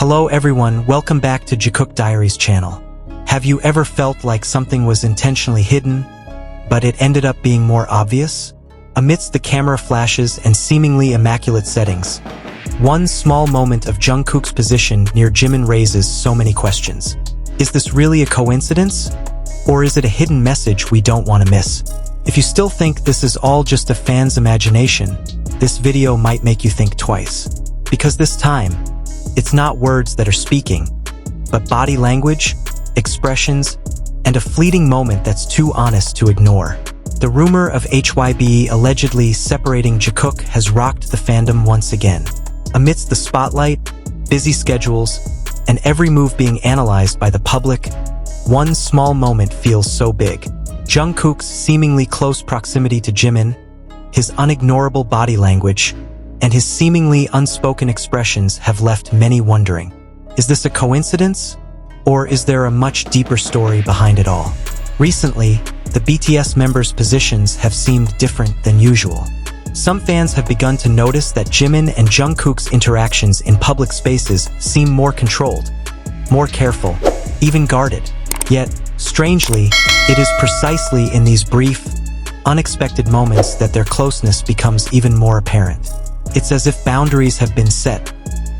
Hello everyone, welcome back to Jikook Diaries channel. Have you ever felt like something was intentionally hidden, but it ended up being more obvious? Amidst the camera flashes and seemingly immaculate settings, one small moment of Jungkook's position near Jimin raises so many questions. Is this really a coincidence? Or is it a hidden message we don't want to miss? If you still think this is all just a fan's imagination, this video might make you think twice. Because this time, it's not words that are speaking, but body language, expressions, and a fleeting moment that's too honest to ignore. The rumor of HYBE allegedly separating Jikook has rocked the fandom once again. Amidst the spotlight, busy schedules, and every move being analyzed by the public, one small moment feels so big. Jungkook's seemingly close proximity to Jimin, his unignorable body language, and his seemingly unspoken expressions have left many wondering. Is this a coincidence? Or is there a much deeper story behind it all? Recently, the BTS members' positions have seemed different than usual. Some fans have begun to notice that Jimin and Jungkook's interactions in public spaces seem more controlled, more careful, even guarded. Yet, strangely, it is precisely in these brief, unexpected moments that their closeness becomes even more apparent. It's as if boundaries have been set,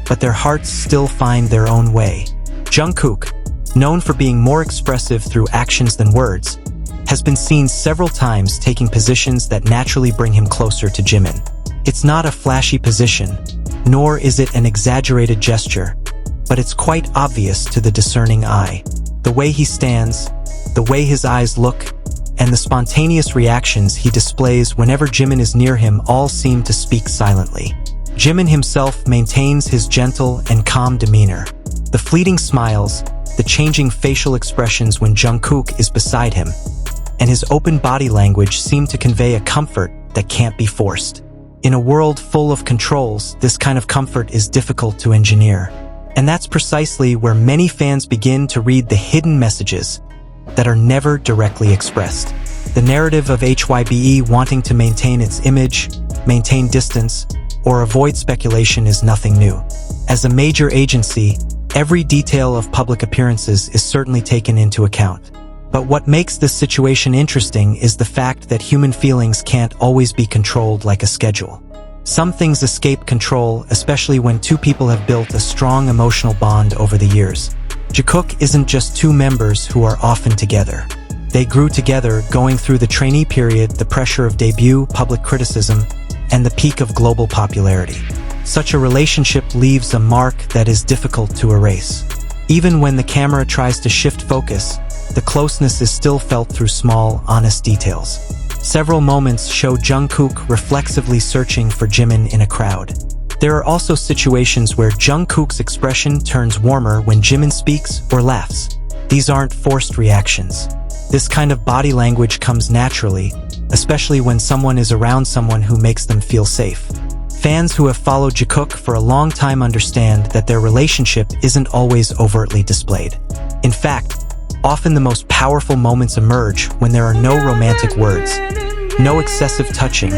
but their hearts still find their own way. Jungkook, known for being more expressive through actions than words, has been seen several times taking positions that naturally bring him closer to Jimin. It's not a flashy position, nor is it an exaggerated gesture, but it's quite obvious to the discerning eye. The way he stands, the way his eyes look, and the spontaneous reactions he displays whenever Jimin is near him all seem to speak silently. Jimin himself maintains his gentle and calm demeanor. The fleeting smiles, the changing facial expressions when Jungkook is beside him, and his open body language seem to convey a comfort that can't be forced. In a world full of controls, this kind of comfort is difficult to engineer. And that's precisely where many fans begin to read the hidden messages that are never directly expressed. The narrative of HYBE wanting to maintain its image, maintain distance, or avoid speculation is nothing new. As a major agency, every detail of public appearances is certainly taken into account. But what makes this situation interesting is the fact that human feelings can't always be controlled like a schedule. Some things escape control, especially when two people have built a strong emotional bond over the years. Jikook isn't just two members who are often together. They grew together going through the trainee period, the pressure of debut, public criticism, and the peak of global popularity. Such a relationship leaves a mark that is difficult to erase. Even when the camera tries to shift focus, the closeness is still felt through small, honest details. Several moments show Jungkook reflexively searching for Jimin in a crowd. There are also situations where Jungkook's expression turns warmer when Jimin speaks or laughs. These aren't forced reactions. This kind of body language comes naturally, especially when someone is around someone who makes them feel safe. Fans who have followed Jikook for a long time understand that their relationship isn't always overtly displayed. In fact, often the most powerful moments emerge when there are no romantic words, no excessive touching,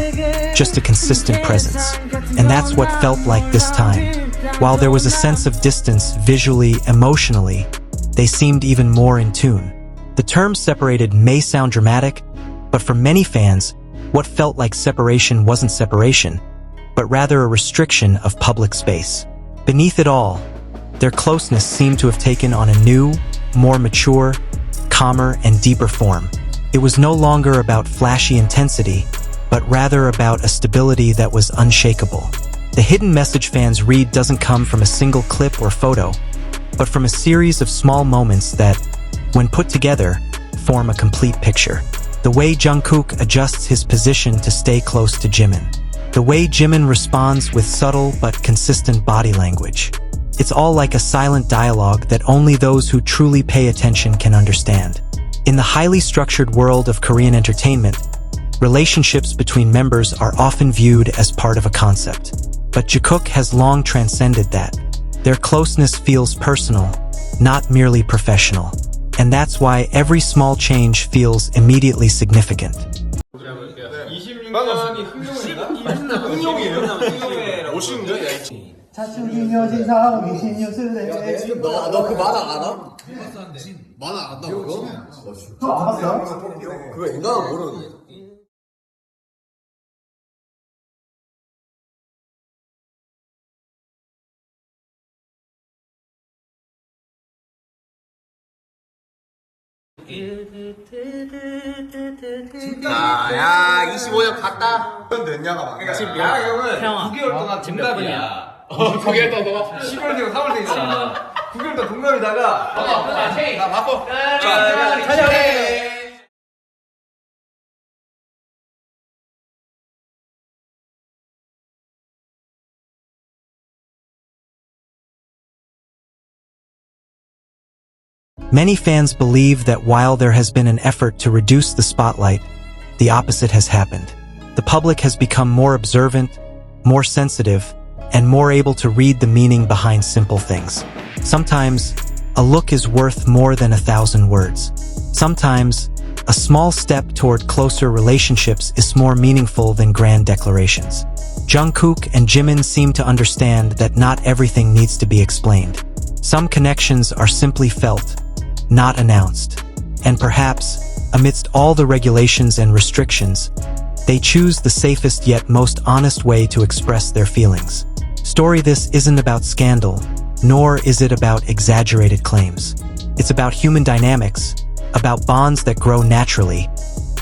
just a consistent presence. And that's what felt like this time. While there was a sense of distance visually, emotionally, they seemed even more in tune. The term separated may sound dramatic, but for many fans, what felt like separation wasn't separation, but rather a restriction of public space. Beneath it all, their closeness seemed to have taken on a new, more mature, calmer, and deeper form. It was no longer about flashy intensity, but rather about a stability that was unshakable. The hidden message fans read doesn't come from a single clip or photo, but from a series of small moments that, when put together, form a complete picture. The way Jungkook adjusts his position to stay close to Jimin. The way Jimin responds with subtle but consistent body language. It's all like a silent dialogue that only those who truly pay attention can understand. In the highly structured world of Korean entertainment, relationships between members are often viewed as part of a concept. But Jikook has long transcended that. Their closeness feels personal, not merely professional. And that's why every small change feels immediately significant. 흥룡이에요? 흥룡이에요? 멋있는데? 죽이며진 상이신 뉴스래. 지금 너 그 만화 알아? 만화 안다고 그거? 그거 안 봤어요? 그거 인간은 모르는데. 야 25년 갔다. 됐냐가 많아. 지금 야 형은 형아, 9개월 동안 지금 몇 동갑이야. 9개월 동안 10월 되고 3월 되잖아. 9개월 동안 동갑이다가 나 바꿔. Many fans believe that while there has been an effort to reduce the spotlight, the opposite has happened. The public has become more observant, more sensitive, and more able to read the meaning behind simple things. Sometimes, a look is worth more than 1,000 words. Sometimes, a small step toward closer relationships is more meaningful than grand declarations. Jungkook and Jimin seem to understand that not everything needs to be explained. Some connections are simply felt, not announced. And perhaps, amidst all the regulations and restrictions, they choose the safest yet most honest way to express their feelings. Story this isn't about scandal, nor is it about exaggerated claims. It's about human dynamics, about bonds that grow naturally,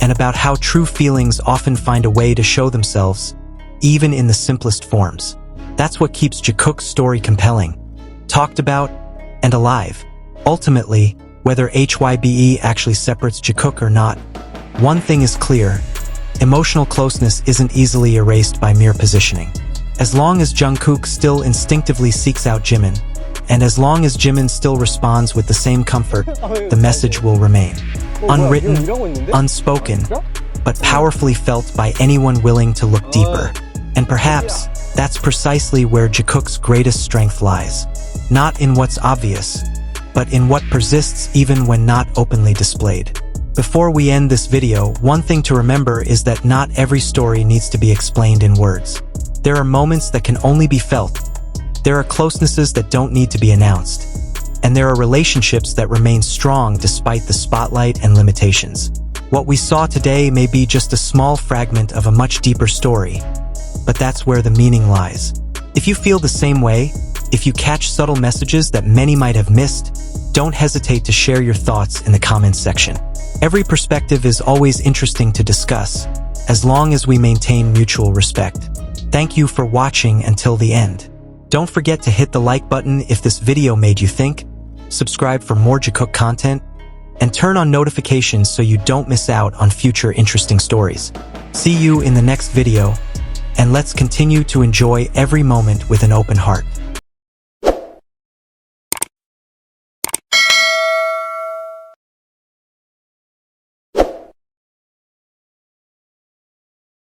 and about how true feelings often find a way to show themselves, even in the simplest forms. That's what keeps Jikook's story compelling, talked about, and alive. Ultimately, whether HYBE actually separates Jikook or not, one thing is clear: emotional closeness isn't easily erased by mere positioning. As long as Jungkook still instinctively seeks out Jimin, and as long as Jimin still responds with the same comfort, the message will remain. Unwritten, unspoken, but powerfully felt by anyone willing to look deeper. And perhaps, that's precisely where Jikook's greatest strength lies. Not in what's obvious, but in what persists even when not openly displayed. Before we end this video, one thing to remember is that not every story needs to be explained in words. There are moments that can only be felt. There are closenesses that don't need to be announced. And there are relationships that remain strong despite the spotlight and limitations. What we saw today may be just a small fragment of a much deeper story, but that's where the meaning lies. If you feel the same way, if you catch subtle messages that many might have missed, don't hesitate to share your thoughts in the comments section. Every perspective is always interesting to discuss, as long as we maintain mutual respect. Thank you for watching until the end. Don't forget to hit the like button if this video made you think, subscribe for more Jikook content, and turn on notifications so you don't miss out on future interesting stories. See you in the next video, and let's continue to enjoy every moment with an open heart.